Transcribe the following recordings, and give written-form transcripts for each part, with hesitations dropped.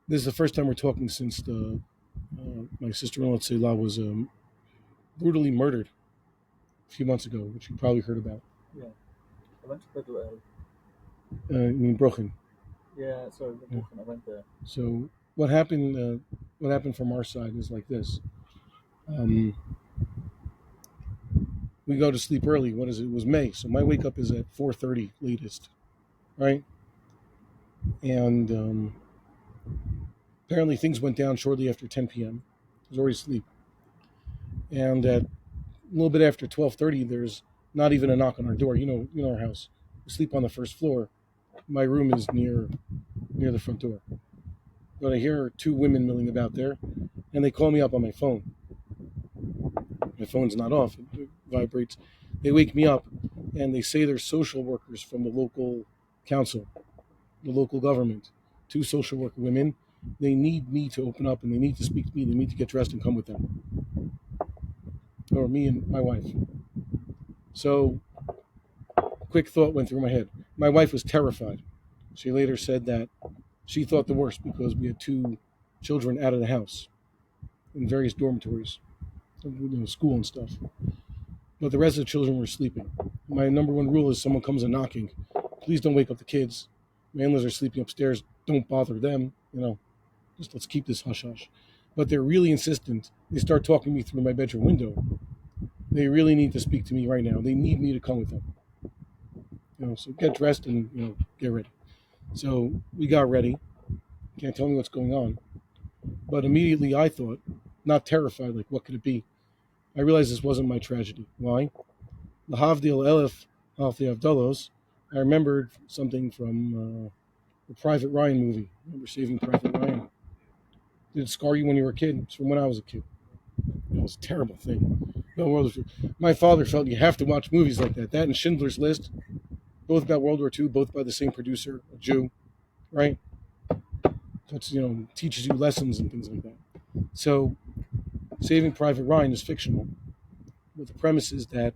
This is the first time we're talking since my sister-in-law Tze'ela was brutally murdered a few months ago, which you probably heard about. Yeah, I went to Bedouin. In Brooklyn. Yeah, sorry, Yeah. I went there. So what happened? What happened from our side is like this. Um, we go to sleep early. What is it? It was May, so my wake up is at 4:30 latest, right? And apparently things went down shortly after 10 p.m. I was already asleep, and at a little bit after 12:30, there's not even a knock on our door. You know our house. We sleep on the first floor. My room is near the front door. But I hear two women milling about there, and they call me up on my phone. My phone's not off; it vibrates. They wake me up, and they say they're social workers from the local council, the local government. Two social worker women. They need me to open up, and they need to speak to me. They need to get dressed and come with them, or me and my wife. So, quick thought went through my head. My wife was terrified. She later said that she thought the worst because we had two children out of the house in various dormitories, school and stuff. But the rest of the children were sleeping. My number one rule is someone comes and knocking, please don't wake up the kids. My in-laws are sleeping upstairs. Don't bother them. Just let's keep this hush hush. But they're really insistent. They start talking to me through my bedroom window. They really need to speak to me right now. They need me to come with them. So get dressed and get ready. So we got ready. Can't tell me what's going on. But immediately I thought, not terrified, like what could it be? I realized this wasn't my tragedy. Why? Lahavdil Elef Alfi Avdalos. I remembered something from the Private Ryan movie. Remember Saving Private Ryan? Did it scar you when you were a kid? It's from when I was a kid. It was a terrible thing. No World War II. My father felt you have to watch movies like that. That and Schindler's List, both about World War II, both by the same producer, a Jew, right? That's teaches you lessons and things like that. So, Saving Private Ryan is fictional, but the premise is that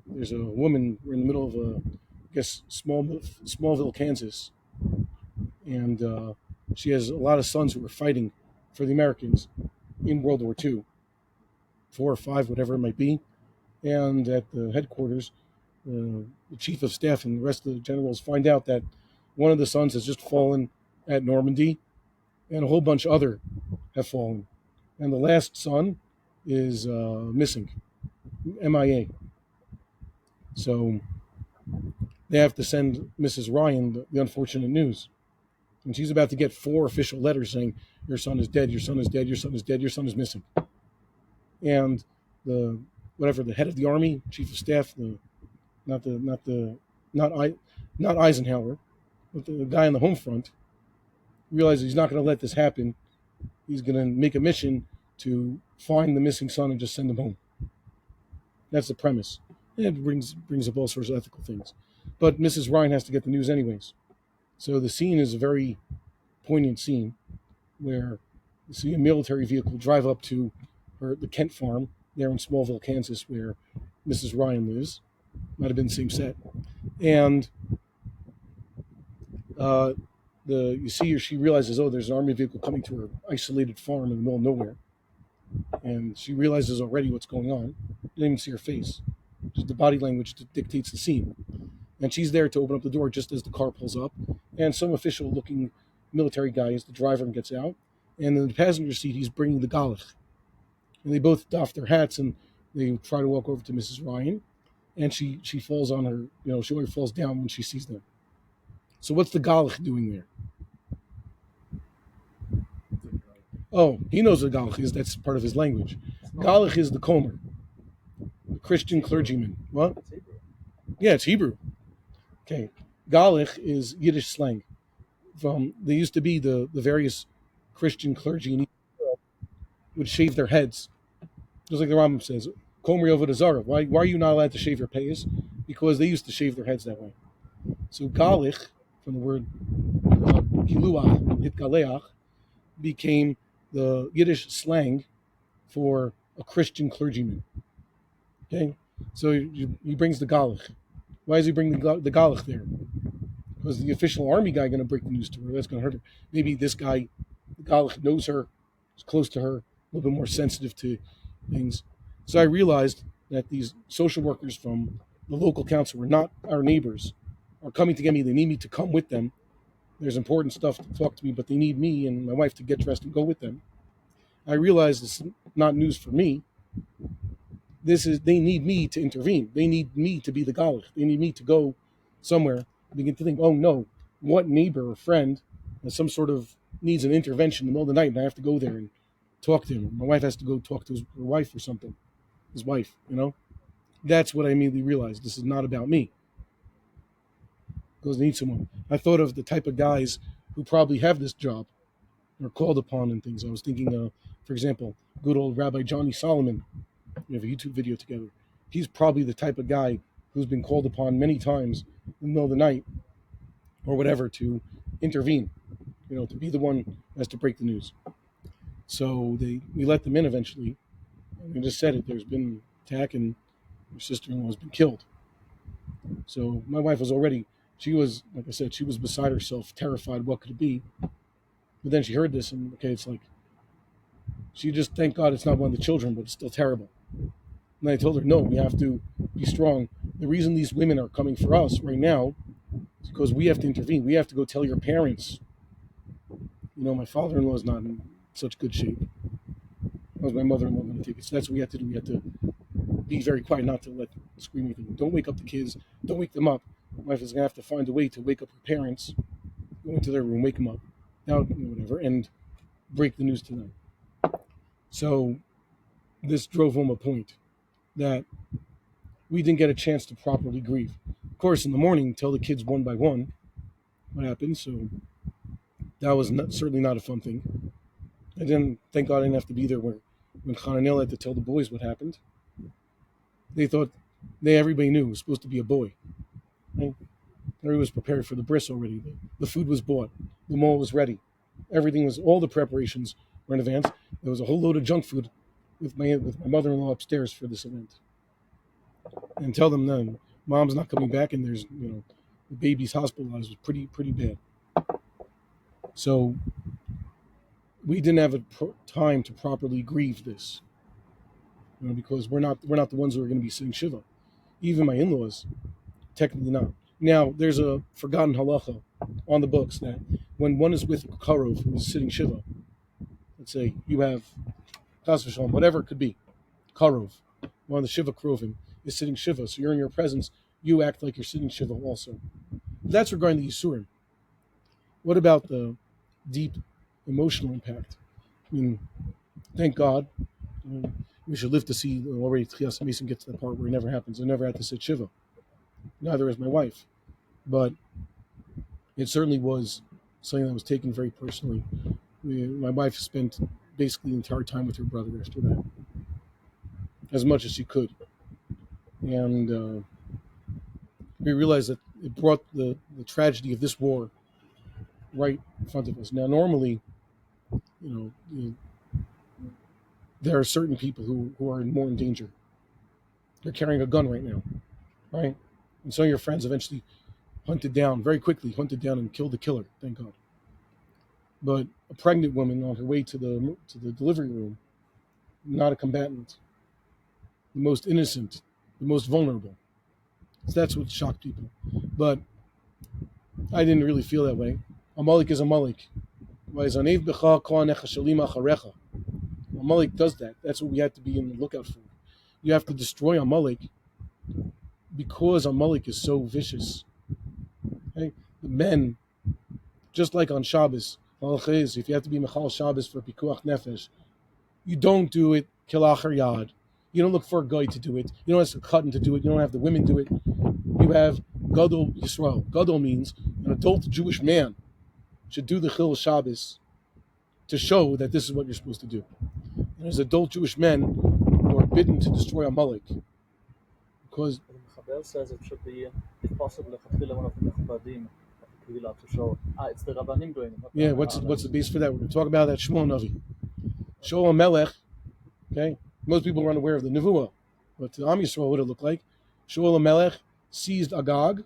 there's a woman. We're in the middle of Smallville, Kansas, and she has a lot of sons who are fighting for the Americans in World War II, 4 or 5, whatever it might be. And at the headquarters, the chief of staff and the rest of the generals find out that one of the sons has just fallen at Normandy, and a whole bunch other have fallen, and the last son is missing, MIA. So they have to send Mrs. Ryan the unfortunate news. And she's about to get 4 official letters saying, your son is dead, your son is dead, your son is dead, your son is missing. And the head of the army, chief of staff, not Eisenhower, but the guy on the home front, realizes he's not going to let this happen. He's going to make a mission to find the missing son and just send him home. That's the premise. And it brings up all sorts of ethical things. But Mrs. Ryan has to get the news anyways. So the scene is a very poignant scene where you see a military vehicle drive up to the Kent farm there in Smallville, Kansas, where Mrs. Ryan lives. Might have been the same set. And she realizes, there's an army vehicle coming to her isolated farm in the middle of nowhere. And she realizes already what's going on. You didn't even see her face. Just the body language dictates the scene. And she's there to open up the door just as the car pulls up. And some official-looking military guy is the driver and gets out. And in the passenger seat, he's bringing the galach. And they both doff their hats, and they try to walk over to Mrs. Ryan. And she falls on her, she only falls down when she sees them. So what's the galach doing there? Oh, he knows what galach is. That's part of his language. Galach is the comer, the Christian clergyman. What? Yeah, it's Hebrew. Okay. Galach is Yiddish slang. They used to be the various Christian clergy in Europe would shave their heads. Just like the Rambam says, Komer Yovad Azara. Why are you not allowed to shave your payas? Because they used to shave their heads that way. So Galich, from the word Giluach, Hitgaleach, became the Yiddish slang for a Christian clergyman. Okay? So he brings the Galich. Why does he bring the Galich there? Was the official army guy going to break the news to her? That's going to hurt her. Maybe this guy, the Galach, knows her, is close to her, a little bit more sensitive to things. So I realized that these social workers from the local council were not our neighbors, are coming to get me. They need me to come with them. There's important stuff to talk to me, but they need me and my wife to get dressed and go with them. I realized it's not news for me. They need me to intervene. They need me to be the Galach. They need me to go somewhere and begin to think, oh no, what neighbor or friend has some sort of needs an intervention in the middle of the night and I have to go there and talk to him. My wife has to go talk to her wife or something. His wife, That's what I immediately realized. This is not about me. Because they need someone. I thought of the type of guys who probably have this job or called upon and things. I was thinking, for example, good old Rabbi Johnny Solomon. We have a YouTube video together. He's probably the type of guy who's been called upon many times in the middle of the night or whatever to intervene, to be the one who has to break the news. So we let them in eventually. And we just said it. There's been attack and your sister-in-law has been killed. So my wife was already, she was, like I said, she was beside herself, terrified. What could it be? But then she heard this and, okay, it's like, she just, thank God it's not one of the children, but it's still terrible. And I told her, no, we have to be strong. The reason these women are coming for us right now is because we have to intervene. We have to go tell your parents. My father-in-law is not in such good shape. How's my mother-in-law going to take it? So that's what we have to do. We have to be very quiet, not to let scream anything. Don't wake up the kids. Don't wake them up. My wife is going to have to find a way to wake up her parents, go into their room, wake them up, whatever, and break the news to them. So this drove home a point that we didn't get a chance to properly grieve. Of course, in the morning, tell the kids one by one what happened. So that was certainly not a fun thing. And then, thank God I didn't have to be there when Hananel had to tell the boys what happened. They thought, everybody knew it was supposed to be a boy. Right? Everybody was prepared for the bris already. The food was bought. The mall was ready. All the preparations were in advance. There was a whole load of junk food with my mother-in-law upstairs for this event. And tell them then, mom's not coming back and there's, the baby's hospitalized was pretty bad. So we didn't have time to properly grieve this, because we're not the ones who are going to be sitting shiva. Even my in-laws, technically not. Now, there's a forgotten halacha on the books that when one is with a karov who is sitting shiva, let's say you have chas v'shalom, whatever it could be, karov, one of the shiva krovim is sitting shiva, so you're in your presence, you act like you're sitting shiva also. That's regarding the yisurim. What about the deep emotional impact? Thank God. We should live to see already Tchias Mason gets to the part where it never happens. I never had to sit shiva. Neither has my wife. But it certainly was something that was taken very personally. My wife spent basically the entire time with her brother after that, as much as she could. And we realized that it brought the tragedy of this war right in front of us. Now, normally, there are certain people who are more in danger. They're carrying a gun right now, right? And some of your friends eventually hunted down and killed the killer, thank God. But a pregnant woman on her way to the delivery room, not a combatant, the most innocent, the most vulnerable. So that's what shocked people. But I didn't really feel that way. Amalek is Amalek. Amalek does that. That's what we have to be on the lookout for. You have to destroy Amalek because Amalek is so vicious. Okay? The men, just like on Shabbos, if you have to be Mechal Shabbos for Pikuach Nefesh, you don't do it Kilachar Yad. You don't look for a guy to do it. You don't have to Katan to do it. You don't have the women do it. You have Gadol Yisrael. Gadol means an adult Jewish man should do the Chil Shabbos to show that this is what you're supposed to do. And as adult Jewish men who are bidden to destroy Amalek, because The Mechaber says it should be, if possible, one of the Mechabadim to show. It's the Rabbanim doing it. Yeah, what's the base for that? We're going to talk about that Shmuel Navi. Shaul Melech, okay? Most people are unaware of the Nevuah, but to Am Yisrael, what it looked like. Shaul Melech seized Agag,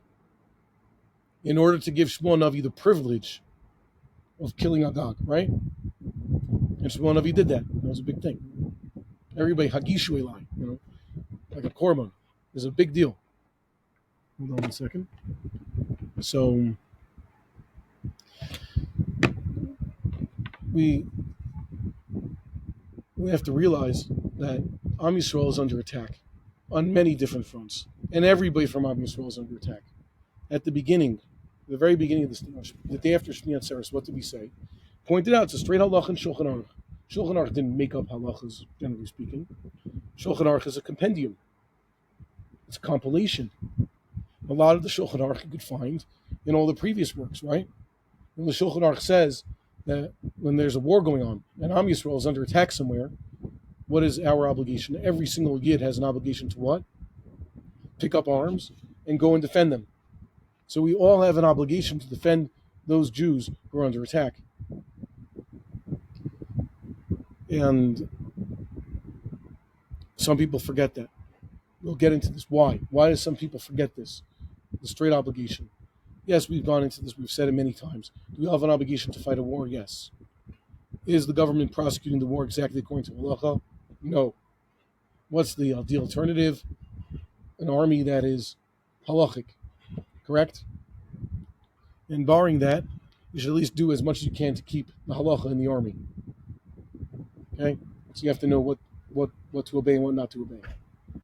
in order to give Shmuel Navi the privilege of killing Agag, right? And Shmuel Navi did that. That was a big thing. Everybody Hagishu Elai, like a korban, is a big deal. Hold on 1 second. So we have to realize that Am Yisrael is under attack on many different fronts, and everybody from Am Yisrael is under attack. At the beginning, the very beginning of the day after Shmini Atzeres, what did we say? Pointed out, it's a straight halach in Shulchan Aruch. Shulchan Aruch didn't make up halachas, generally speaking. Shulchan Aruch is a compendium. It's a compilation. A lot of the Shulchan Aruch you could find in all the previous works, right? When the Shulchan Aruch says that when there's a war going on and Am Yisrael is under attack somewhere, what is our obligation? Every single Yid has an obligation to what? Pick up arms and go and defend them. So we all have an obligation to defend those Jews who are under attack. And some people forget that. We'll get into this. Why? Why do some people forget this? The straight obligation. Yes, we've gone into this. We've said it many times. Do we have an obligation to fight a war? Yes. Is the government prosecuting the war exactly according to halacha? No. What's the alternative? An army that is halachic, correct? And barring that, you should at least do as much as you can to keep the halacha in the army. Okay? So you have to know what to obey and what not to obey.